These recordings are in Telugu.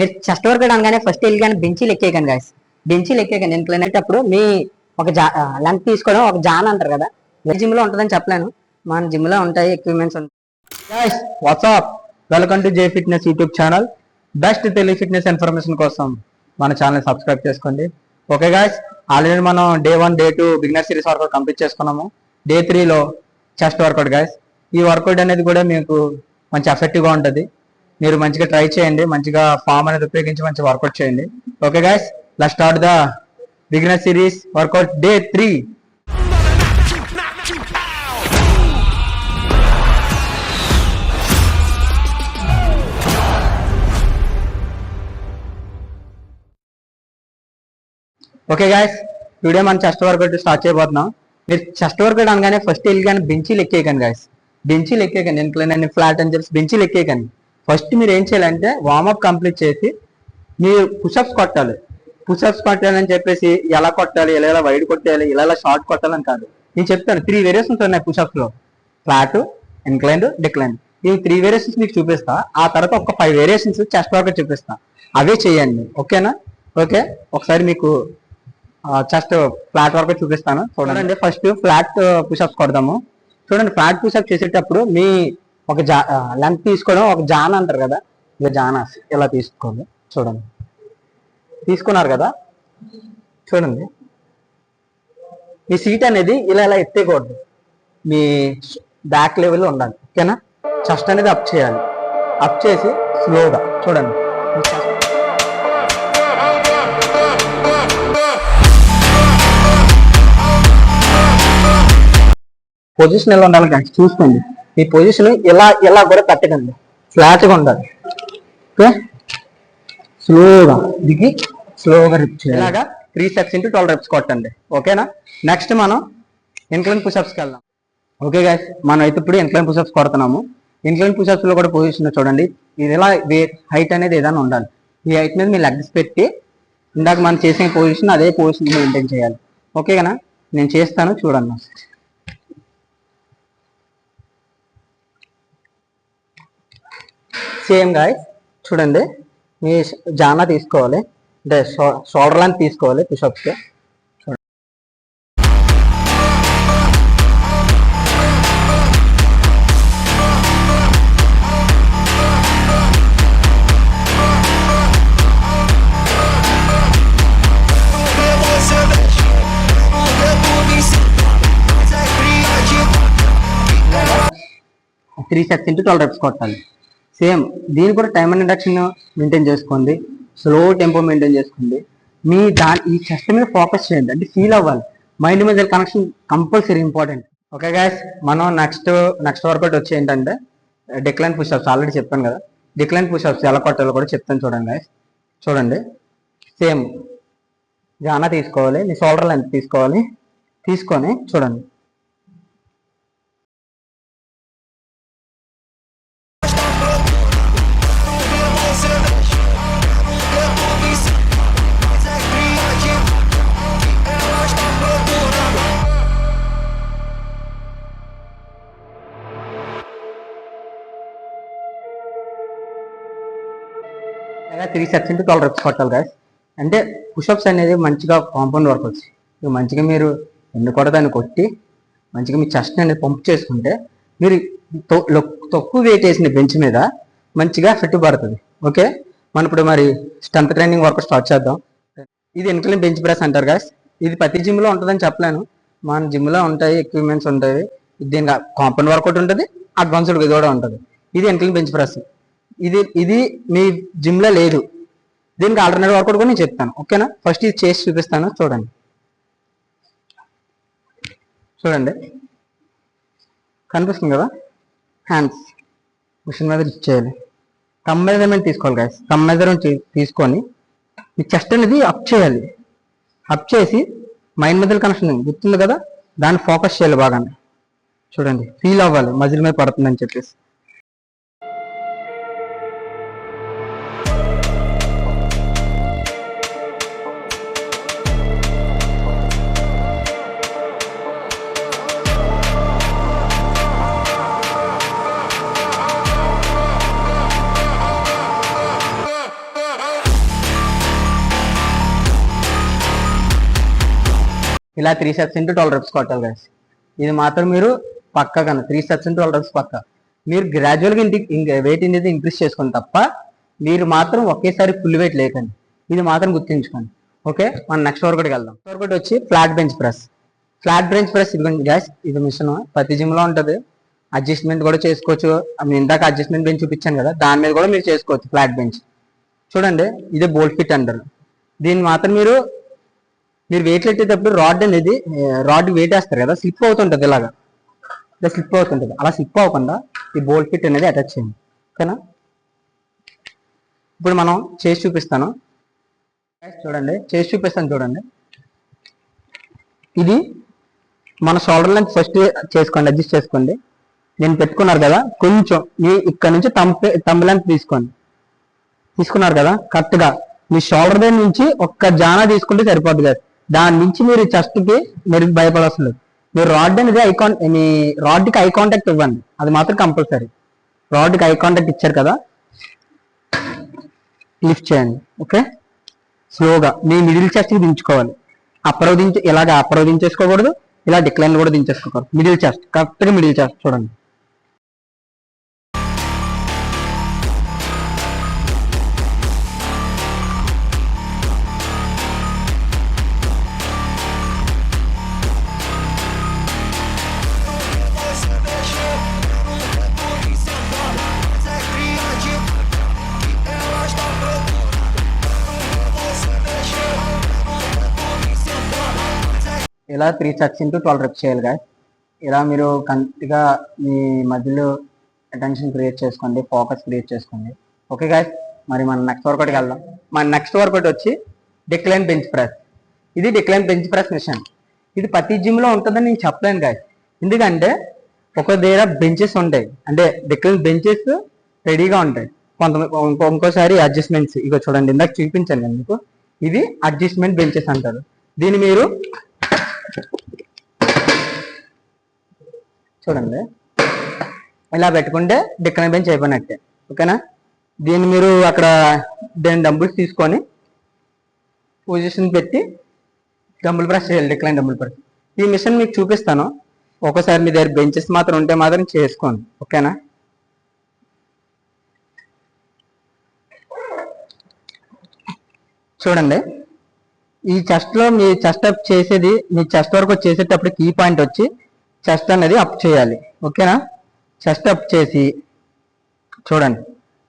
మీరు చెస్ట్ వర్కౌట్ అనగానే ఫస్ట్ వెళ్ళి కానీ బెంచీలు ఎక్కేయకండి గాయస్. బెంచీలు ఎక్కేయకండి. ఇంక్లైన్ అయ్యేటప్పుడు మీ ఒక లెంత్ తీసుకోవడం ఒక జాన్ అంటారు కదా, జిమ్ లో ఉంటుందని చెప్పలేను, మన జిమ్ లో ఉంటాయి ఎక్విప్మెంట్స్ ఉంటాయి. Guys what's up, welcome to J fitness YouTube channel. Best టెలి ఫిట్నెస్ ఇన్ఫర్మేషన్ కోసం మన ఛానల్ సబ్స్క్రైబ్ చేసుకోండి. ఓకే గైస్, ఆల్రెడీ మనం day 1 day 2 beginner series workout complete చేసుకున్నాము. డే 3లో చెస్ట్ వర్కౌట్ గైస్. ఈ వర్కౌట్ అనేది కూడా మీకు మంచి ఎఫెక్టివ్ గా ఉంటుంది. మీరు మంచిగా ట్రై చేయండి, మంచిగా ఫామ్ అనేది ఉపయోగించి మంచి వర్కౌట్ చేయండి. Okay guys, let's start the beginner series workout day 3. Okay guys, today మనం చెస్ట్ వర్కౌట్ స్టార్ట్ చేయబోతున్నాం. మీరు చెస్ట్ వర్కౌట్ అనగానే ఫస్ట్ వెళ్ళి కానీ బెంచీలు ఎక్కేయకండి గాయస్. బెంచీలు ఎక్కేయకండి, ఇంక్లైన్ అని ఫ్లాట్ అని చెప్పి బెంచీలు ఎక్కేయకండి. ఫస్ట్ మీరు ఏం చేయాలంటే వార్మప్ కంప్లీట్ చేసి మీరు పుషప్స్ కొట్టాలి. పుషప్స్ కొట్టాలని చెప్పేసి ఎలా కొట్టాలి, ఇలా వైడ్ కొట్టాలి, ఇలా షార్ట్ కొట్టాలని కాదు. నేను చెప్తాను 3 వేరియేషన్స్ ఉన్నాయి పుషప్స్ లో, ఫ్లాట్, ఇంక్లైన్, డిక్లైన్. ఈ 3 వేరియేషన్స్ మీకు చూపిస్తా. ఆ తర్వాత ఒక 5 వేరియేషన్స్ చెస్ట్ వర్కౌట్ చూపిస్తా, అవే చేయండి. ఓకేనా? ఓకే, ఒకసారి మీకు చెస్ట్ ఫ్లాట్ వర్కౌట్ చూపిస్తాను చూడండి. ఫస్ట్ ఫ్లాట్ పుషప్స్ కొడదాము. చూడండి, ఫ్లాట్ పుషప్ చేసేటప్పుడు మీ ఒక లెంత్ తీసుకోవడం ఒక జాన్ అంటారు కదా, ఇలా జానాస్ ఇలా తీసుకోండి. చూడండి, తీసుకున్నారు కదా. చూడండి, మీ సీట్ అనేది ఇలా ఎత్తేయకూడదు, మీ బ్యాక్ లెవెల్లో ఉండాలి. ఓకేనా? చెస్ట్ అనేది అప్ చేయాలి. అప్ చేసి స్లోగా చూడండి, పొజిషన్ ఎలా ఉండాలి కానీ చూసుకోండి. ఈ పొజిషన్ ఇలా కూడా పెట్టకండి, ఫ్లాట్గా ఉండాలి. ఓకే, స్లోగా దిగి స్లోగా రిప్ చేయాలి. ఇలాగా 3 sets into 12 reps కొట్టండి. ఓకేనా? నెక్స్ట్ మనం ఇంక్లైన్ పుషప్స్కి వెళ్దాం. ఓకే గైస్, మనం అయితే ఇప్పుడు ఇంక్లైన్ పుషప్స్ కొడుతున్నాము. ఇంక్లైన్ పుషప్స్ లో కూడా పొజిషన్ చూడండి, ఇది ఇలా హైట్ అనేది ఏదైనా ఉండాలి. ఈ హైట్ మీద మీ లెగ్స్ పెట్టి ఇందాక మనం చేసిన పొజిషన్ అదే పొజిషన్ మెయింటైన్ చేయాలి. ఓకేనా? నేను చేస్తాను చూడండి. సేమ్ గాయస్, చూడండి, మీ జానా తీసుకోవాలి, అంటే షోల్డర్ లెంత్ తీసుకోవాలి పుషప్స్కి. త్రీ సెట్స్ into 12 reps కొట్టాలి. సేమ్ దీని కూడా టైమ్ అండ్ ఇండక్షన్ మెయింటైన్ చేసుకోండి, స్లో టెంపో మెయింటైన్ చేసుకోండి. మీ ఈ చెస్ట్ మీద ఫోకస్ చేయండి, అంటే ఫీల్ అవ్వాలి. మైండ్ మీద connection compulsory important. Okay guys, మనం నెక్స్ట్ వర్కౌట్ వచ్చి ఏంటంటే డిక్లైన్ పుషప్స్. ఆల్రెడీ చెప్పాను కదా, డిక్లైన్ పుషప్స్ ఎలా కొట్టాలో కూడా చెప్తాను చూడండి గైస్. చూడండి, సేమ్ జానా తీసుకోవాలి, మీ షోల్డర్ లెంత్ తీసుకోవాలి. తీసుకొని చూడండి, ఇలా 3 sets into 12 reps కొట్టాలి గాయస్. అంటే పుషప్స్ అనేది మంచిగా కాంపౌండ్ వర్కౌట్స్. మంచిగా మీరు ఎన్ని కూడా దాన్ని కొట్టి మంచిగా మీ చెస్ట్ అనేది పంప్ చేసుకుంటే మీరు తక్కువ వెయిట్ వేసిన బెంచ్ మీద మంచిగా ఫిట్ పడుతుంది. ఓకే, మనం ఇప్పుడు మరి స్ట్రెంత్ ట్రైనింగ్ వర్కౌట్ స్టార్ట్ చేద్దాం. ఇది ఇంక్లైన్ బెంచ్ ప్రెస్ అంటారు గాయస్. ఇది ప్రతి జిమ్లో ఉంటుందని చెప్పలేను, మన జిమ్లో ఉంటాయి, ఎక్విప్మెంట్స్ ఉంటాయి. దీనికి కాంపౌండ్ వర్కౌట్ ఉంటుంది, అడ్వాన్స్డ్ ఇది కూడా ఉంటుంది. ఇది ఇంక్లైన్ బెంచ్ ప్రెస్. ఇది మీ జిమ్లో లేదు, దీనికి ఆల్టర్నేట్ వర్కౌట్ కూడా నేను చెప్తాను. ఓకేనా? ఫస్ట్ ఇది చేసి చూపిస్తాను చూడండి. చూడండి, కనిపిస్తుంది కదా, హ్యాండ్స్ మిషన్ మీద లిఫ్ట్ చేయాలి. కమ్ మెజర్మెంట్ తీసుకోవాలి గాయస్. కమ్ మెజర్మెంట్ తీసుకొని మీ చెస్ట్ అనేది అప్ చేయాలి. అప్ చేసి మైండ్ మజిల్ కనెక్షన్ గుర్తుంది కదా, దాన్ని ఫోకస్ చేయాలి బాగా. చూడండి, ఫీల్ అవ్వాలి మజిల్ మీద పడుతుందని చెప్పేసి. ఇలా 3 sets into 12 reps కొట్టాలి గైస్. ఇది మాత్రం మీరు పక్కా కన్నా 3 sets into 12 reps పక్కా. మీరు గ్రాడ్యువల్గా వెయిట్ అనేది ఇంక్రీజ్ చేసుకోండి తప్ప మీరు మాత్రం ఒకేసారి ఫుల్ వెయిట్ లేకండి. ఇది మాత్రం గుర్తుంచుకోండి. ఓకే, మనం నెక్స్ట్ వర్కౌట్కి వెళ్దాం. వర్కౌట్ వచ్చి flat bench press. Flat bench press ఇదిగోండి గ్యాస్, ఇది మిషన్ ప్రతి జిమ్ లో ఉంటుంది. అడ్జస్ట్మెంట్ కూడా చేసుకోవచ్చు. ఇందాక అడ్జస్ట్మెంట్ బెంచ్ చూపించాను కదా, దాని మీద కూడా మీరు చేసుకోవచ్చు ఫ్లాట్ బెంచ్. చూడండి, ఇదే బోల్ట్ ఫిట్ అంటారు. దీన్ని మాత్రం మీరు వెయిట్ ఎట్టేటప్పుడు రాడ్ వెయిట్ వేస్తారు కదా, స్లిప్ అవుతుంటుంది. ఇలా స్లిప్ అవుతుంటుంది. అలా స్లిప్ అవ్వకుండా ఈ బోల్ట్ ఫిట్ అనేది అటాచ్ చేయండి. ఓకేనా, ఇప్పుడు మనం చేసి చూపిస్తాను. చూడండి, చేసి చూపిస్తాను. చూడండి, ఇది మన షోల్డర్ లెంత్ ఫస్ట్ చేసుకోండి, అడ్జస్ట్ చేసుకోండి. నేను పెట్టుకున్నారు కదా, కొంచెం మీ ఇక్కడ నుంచి తంబ్ లెంత్ తీసుకున్నారు కదా, కరెక్ట్ గా మీ షోల్డర్ దగ్గర నుంచి ఒక్క జానా తీసుకుంటే సరిపోద్ది కదా. దాని నుంచి మీరు చెస్ట్ కి మీరు భయపడవలసింది. మీరు రాడ్ అనేది మీ రాడ్ కి ఐ కాంటాక్ట్ ఇవ్వండి, అది మాత్రం కంపల్సరీ. రాడ్ కి ఐ కాంటాక్ట్ ఇచ్చారు కదా, లిఫ్ట్ చేయండి. ఓకే, స్లోగా మీ మిడిల్ చెస్ట్ కి దించుకోవాలి. అప్పర్ దించేసుకోకూడదు, ఇలా డిక్లైన్ కూడా దించేసుకోకూడదు. మిడిల్ చెస్ట్, కరెక్ట్ గా మిడిల్ చెస్ట్ చూడండి. ఇలా 3 sets into 12 reps చేయాలి గాయస్. ఇలా మీరు కంటిగా మీ మధ్యలో అటెన్షన్ క్రియేట్ చేసుకోండి, ఫోకస్ క్రియేట్ చేసుకోండి. ఓకే గాయస్, మరి మన నెక్స్ట్ వర్కౌట్కి వెళ్దాం. మన నెక్స్ట్ వర్కౌట్ వచ్చి డిక్లైన్ బెంచ్ ప్రెస్. ఇది డిక్లైన్ బెంచ్ ప్రెస్ మిషన్. ఇది ప్రతి జిమ్ లో ఉంటుందని నేను చెప్పలేను గాయస్, ఎందుకంటే ఒక దగ్గర బెంచెస్ ఉంటాయి, అంటే డిక్లైన్ బెంచెస్ రెడీగా ఉంటాయి. ఇంకోసారి అడ్జస్ట్మెంట్స్, ఇక చూడండి, ఇందాక చూపించాను కదా మీకు, ఇది అడ్జస్ట్మెంట్ బెంచెస్ అంటారు. దీన్ని మీరు చూడండి ఇలా పెట్టుకుంటే డిక్లైన్ బెంచ్ అయిపోయినట్టే. ఓకేనా, దీన్ని మీరు అక్కడ డంబుల్స్ తీసుకొని పొజిషన్ పెట్టి డంబుల్ ప్రెస్ చేయాలి, డిక్లైన్ డంబుల్ ప్రెస్. ఈ మిషన్ మీకు చూపిస్తాను. ఒకసారి మీ దగ్గర బెంచెస్ మాత్రం ఉంటే మాత్రం చేసుకోండి. ఓకేనా, చూడండి, ఈ చెస్ట్ లో మీ చెస్ట్ అప్ చేసేది, మీ చెస్ట్ వరకు చేసేటప్పుడు కీ పాయింట్ వచ్చి చెస్ట్ అనేది అప్ చేయాలి. ఓకేనా, చెస్ట్ అప్ చేసి చూడండి,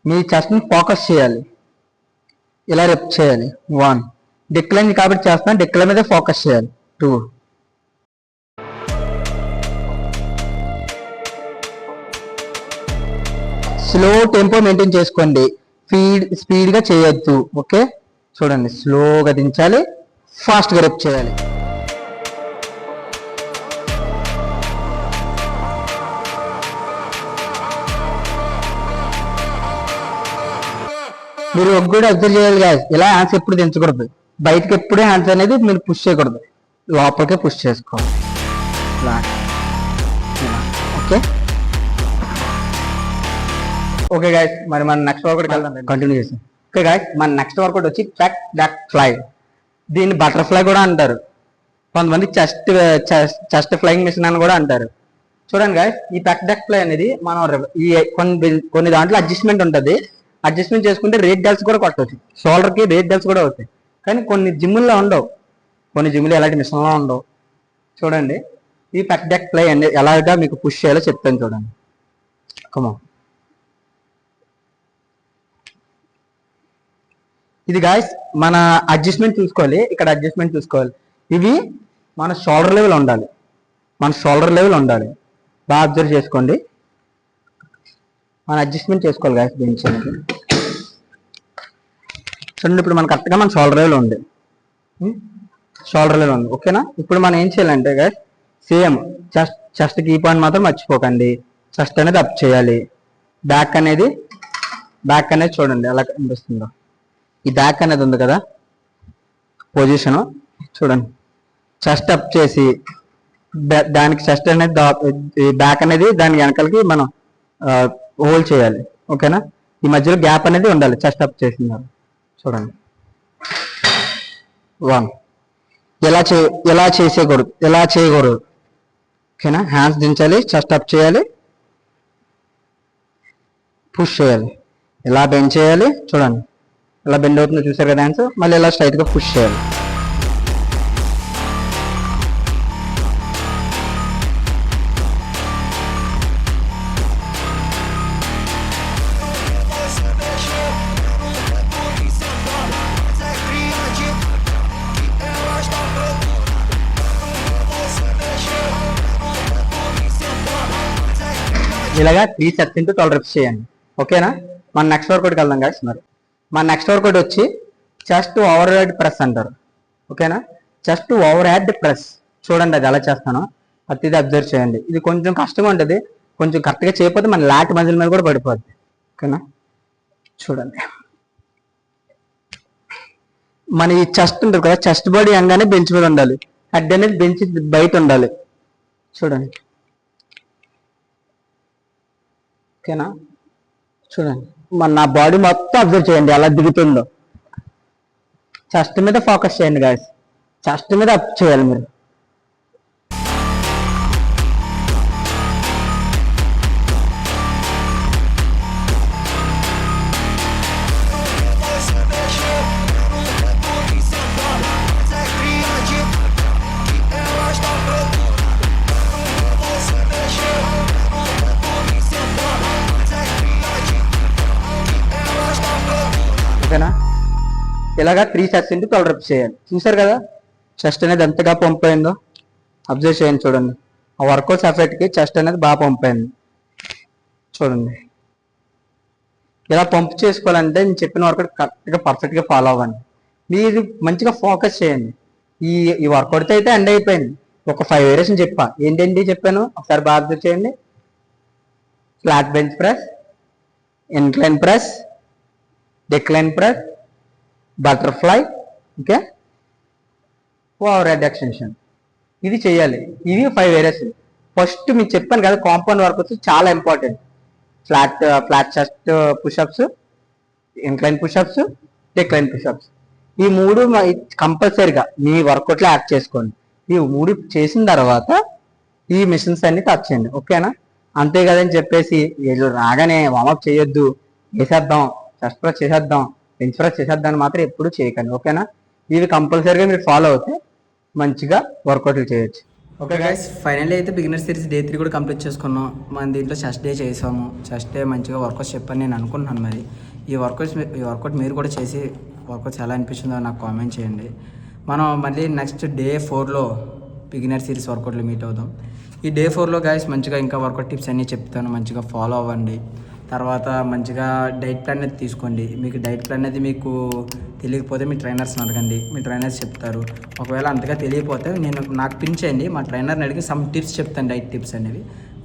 మీ చెస్ట్ ని ఫోకస్ చేయాలి, ఇలా రెప్ చేయాలి. 1 డిక్లైన్ కాబట్టి చేస్తాను, డిక్లైన్ మీద ఫోకస్ చేయాలి. 2 స్లో టెంపో మెయింటైన్ చేసుకోండి, స్పీడ్ గా చేయొద్దు. ఓకే, చూడండి, స్లోగా దించాలి, ఫాస్ట్ గా రెప్ చేయాలి. మీరు ఒక కూడా అబ్జర్వ్ చేయాలి గాయస్, ఇలా హ్యాండ్స్ ఎప్పుడు దించకూడదు, బయటకి ఎప్పుడే హ్యాండ్స్ అనేది మీరు పుష్ చేయకూడదు, లోపలికే పుష్ చేసుకోవాలి. ఓకే, ఓకే గాయస్, మరి మన నెక్స్ట్ వర్కౌట్కి వెళ్దాం, కంటిన్యూ చేసాం. ఓకే గాయస్, మన నెక్స్ట్ వర్కౌట్ వచ్చి పెక్ డక్ ఫ్లై. దీన్ని బటర్ఫ్లై కూడా అంటారు, కొంతమంది చెస్ట్ ఫ్లైయింగ్ మిషన్ అని కూడా అంటారు. చూడండి గాయస్, ఈ పెక్ డక్ ఫ్లై అనేది మనం ఈ కొన్ని దాంట్లో అడ్జస్ట్మెంట్ ఉంటుంది. అడ్జస్ట్మెంట్ చేసుకుంటే రేట్ డల్స్ కూడా కొట్టవచ్చు, షోల్డర్ కి రేట్ డల్స్ కూడా అవుతాయి. కానీ కొన్ని జిమ్ముల్లో ఉండవు, కొన్ని జిమ్లు ఎలాంటి మిషన్లో ఉండవు. చూడండి, ఈ పెక్ డక్ ఫ్లై అండి ఎలాగా మీకు పుష్ చేయాలో చెప్తాను. చూడండి, కమా, ఇది గాయస్ మన అడ్జస్ట్మెంట్ చూసుకోవాలి, ఇక్కడ అడ్జస్ట్మెంట్ చూసుకోవాలి. ఇవి మన షోల్డర్ లెవెల్ ఉండాలి, బాగా అబ్జర్వ్ చేసుకోండి. మన అడ్జస్ట్మెంట్ చేసుకోవాలి గాయస్ బెంచ్ అనేది. చూడండి, ఇప్పుడు మన కరెక్ట్గా మన షోల్డర్ లెవెల్ ఉంది. ఓకేనా, ఇప్పుడు మనం ఏం చేయాలంటే guys same chest key point మాత్రం మర్చిపోకండి. చెస్ట్ అనేది అప్ చేయాలి. బ్యాక్ అనేది చూడండి ఎలా కనిపిస్తుందో. ఈ బ్యాక్ అనేది ఉంది కదా పొజిషన్, చూడండి, చెస్ట్ అప్ చేసి దానికి చెస్ట్ అనేది బ్యాక్ అనేది దాని వెనకాలకి మనం హోల్డ్ చేయాలి. ఓకేనా, ఈ మధ్యలో గ్యాప్ అనేది ఉండాలి చెస్ట్ అప్ చేసిన. చూడండి, 1 ఇలా చేయకూడదు. ఓకేనా? హ్యాండ్స్ దించాలి, చెస్ట్ అప్ చేయాలి, పుష్ చేయాలి, ఇలా బెండ్ చేయాలి. చూడండి ఇలా బెండ్ అవుతుందో చూసారు కదా హ్యాండ్స్. మళ్ళీ ఇలా స్ట్రైట్గా పుష్ చేయాలి. ఇలాగా 3 sets into 12 reps చేయండి. ఓకేనా? మన నెక్స్ట్ వర్కౌట్కి వెళ్దాం గాయస్. మరి మన నెక్స్ట్ వర్కౌట్ వచ్చి చెస్ట్ ఓవర్ హెడ్ ప్రెస్ అంటారు. ఓకేనా? Chest over head press. చూడండి అది ఎలా చేస్తానో ప్రతిదీ అబ్జర్వ్ చేయండి. ఇది కొంచెం కష్టంగా ఉంటుంది, కొంచెం కరెక్ట్గా చేయకపోతే మన లాట్ మజిల్ మీద కూడా పడిపోద్ది. ఓకేనా? చూడండి మన ఈ చెస్ట్ ఉంటుంది కదా, చెస్ట్ బాడీ అనగానే బెంచ్ మీద ఉండాలి, హెడ్ అనేది బెంచ్ బయట ఉండాలి. చూడండి ఓకేనా? చూడండి నా బాడీ మొత్తం అబ్జర్వ్ చేయండి ఎలా దిగుతుందో. చెస్ట్ మీద ఫోకస్ చేయండి గాయస్, చెస్ట్ మీద అప్ చేయాలి మీరు. ఓకేనా? ఇలాగా 3 sets into 12 reps చేయాలి. చూసారు కదా చెస్ట్ అనేది ఎంతగా పంప్ అయిందో అబ్జర్వ్ చేయండి. చూడండి ఆ వర్కౌట్స్ ఎఫెక్ట్కి చెస్ట్ అనేది బాగా పంప్ అయింది. చూడండి ఇలా పంప్ చేసుకోవాలంటే నేను చెప్పిన వర్కౌట్ కరెక్ట్గా పర్ఫెక్ట్గా ఫాలో అవ్వండి. మీరు మంచిగా ఫోకస్ చేయండి. ఈ వర్కౌట్తో అయితే ఎండ్ అయిపోయింది. ఒక 5 వేరియేషన్ ఏంటండి చెప్పాను ఒకసారి బాగా అబ్జర్వ్ చేయండి. Flat bench press, incline press, decline press, butterfly, okay, over head extension. ఇది చేయాలి. ఇవి 5 వేరియేషన్. ఫస్ట్ మీకు చెప్పాను కదా కాంపౌండ్ వర్కౌట్స్ చాలా important. Flat chest push-ups, incline push-ups, decline push-ups. ఈ 3 కంపల్సరీగా మీ వర్కౌట్లో యాడ్ చేసుకోండి. ఈ 3 చేసిన తర్వాత ఈ మిషన్స్ అన్ని టచ్ చేయండి. ఓకేనా? అంతే కదని చెప్పేసి రాగానే వార్మప్ చేయొద్దు, వేసేద్దాం, చెస్ట్ ప్రెస్ చేసేద్దాం, బెంచ్ ప్రెస్ చేసేద్దాం మాత్రం ఎప్పుడు చేయకండి. ఓకేనా? ఇవి కంపల్సరీగా మీరు ఫాలో అవుతే మంచిగా వర్కౌట్లు చేయొచ్చు. ఓకే గైస్, ఫైనల్లీ అయితే బిగినర్ సిరీస్ డే 3 కూడా కంప్లీట్ చేసుకున్నాం. మన దీంట్లో చెస్ట్ డే చేసాము. చెస్ట్ డే మంచిగా వర్కౌట్స్ చెప్పని నేను అనుకుంటున్నాను. మరి ఈ వర్కౌట్ మీరు కూడా చేసి వర్కౌట్స్ ఎలా అనిపించిందో నాకు కామెంట్ చేయండి. మనం మళ్ళీ నెక్స్ట్ డే 4లో బిగినర్ సిరీస్ వర్కౌట్లు మీట్ అవుదాం. ఈ డే 4లో గైస్ మంచిగా ఇంకా వర్కౌట్ టిప్స్ అన్నీ చెప్తాను, మంచిగా ఫాలో అవ్వండి. తర్వాత మంచిగా డైట్ ప్లాన్ అనేది తీసుకోండి. మీకు డైట్ ప్లాన్ అనేది మీకు తెలియకపోతే మీ ట్రైనర్స్ని అడగండి, మీ ట్రైనర్స్ చెప్తారు. ఒకవేళ అంతగా తెలియకపోతే నాకు పిన్ చేయండి, మా ట్రైనర్ని అడిగి సమ్ టిప్స్ చెప్తాను, డైట్ టిప్స్ అనేవి.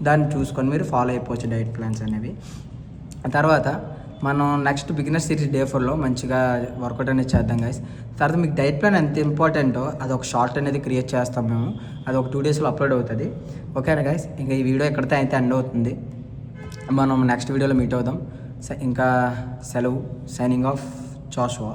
దాన్ని చూసుకొని మీరు ఫాలో అయిపోవచ్చు డైట్ ప్లాన్స్ అనేవి. తర్వాత మనం నెక్స్ట్ బిగినర్ సిరీస్ డే 4లో మంచిగా వర్కౌట్ అనేది చేద్దాం గైస్. తర్వాత మీకు డైట్ ప్లాన్ ఎంత ఇంపార్టెంటో అది ఒక షార్ట్ అనేది క్రియేట్ చేస్తాం మేము. అది ఒక 2 డేస్లో అప్లోడ్ అవుతుంది. ఓకేనా గైస్? ఇంకా ఈ వీడియో ఎక్కడితో అయితే ఎండ్ అవుతుంది. మనం నెక్స్ట్ వీడియోలో మీట్ అవుదాం. ఇంకా సెలవు. Signing off Jashuva.